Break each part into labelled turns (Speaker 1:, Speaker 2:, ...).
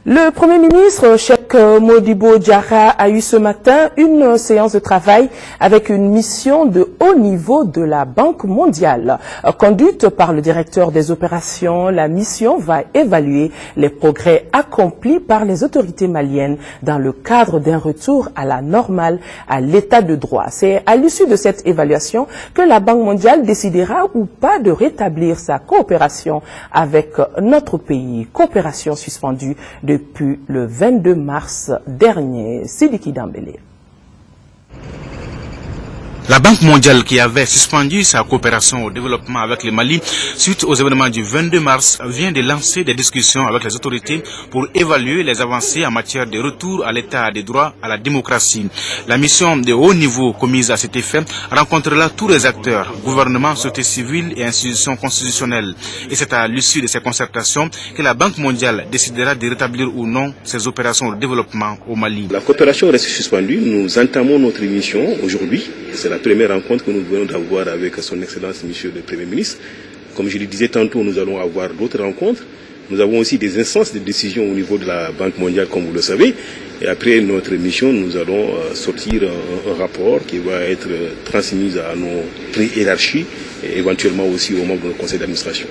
Speaker 1: Le Premier ministre, Cheikh Modibo Diarra, a eu ce matin une séance de travail avec une mission de haut niveau de la Banque mondiale. Conduite par le directeur des opérations, la mission va évaluer les progrès accomplis par les autorités maliennes dans le cadre d'un retour à la normale, à l'état de droit. C'est à l'issue de cette évaluation que la Banque mondiale décidera ou pas de rétablir sa coopération avec notre pays. Coopération suspendue depuis le 22 mars dernier. Sidiki Dambélé.
Speaker 2: La Banque mondiale, qui avait suspendu sa coopération au développement avec le Mali suite aux événements du 22 mars, vient de lancer des discussions avec les autorités pour évaluer les avancées en matière de retour à l'état de droit, à la démocratie. La mission de haut niveau commise à cet effet rencontrera tous les acteurs, gouvernement, société civile et institutions constitutionnelles. Et c'est à l'issue de ces concertations que la Banque mondiale décidera de rétablir ou non ses opérations de développement au Mali.
Speaker 3: La coopération reste suspendue. Nous entamons notre mission aujourd'hui. C'est la première rencontre que nous venons d'avoir avec son Excellence Monsieur le Premier ministre. Comme je le disais tantôt, nous allons avoir d'autres rencontres. Nous avons aussi des instances de décision au niveau de la Banque mondiale, comme vous le savez. Et après notre mission, nous allons sortir un rapport qui va être transmis à nos hiérarchies et éventuellement aussi aux membres de notre conseil d'administration.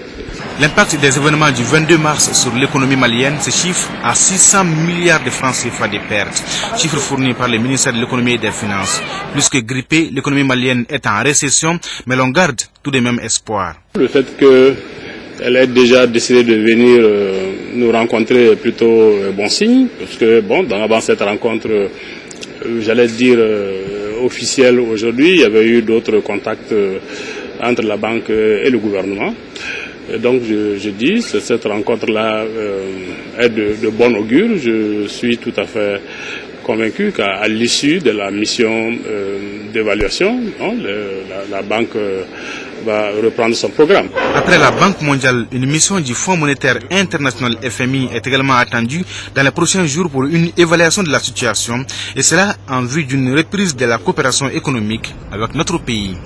Speaker 2: L'impact des événements du 22 mars sur l'économie malienne se chiffre à 600 milliards de francs CFA de pertes, chiffre fourni par le ministère de l'économie et des finances. Plus que grippée, l'économie malienne est en récession, mais l'on garde tout de même espoir.
Speaker 4: Le fait qu'elle ait déjà décidé de venir nous rencontrer est plutôt bon signe, parce que avant cette rencontre, j'allais dire officielle aujourd'hui, il y avait eu d'autres contacts entre la banque et le gouvernement. Et donc je dis que cette rencontre-là est de bon augure. Je suis tout à fait convaincu qu'à l'issue de la mission d'évaluation, la banque va reprendre son programme.
Speaker 2: Après la Banque mondiale, une mission du Fonds monétaire international FMI est également attendue dans les prochains jours pour une évaluation de la situation, et cela en vue d'une reprise de la coopération économique avec notre pays.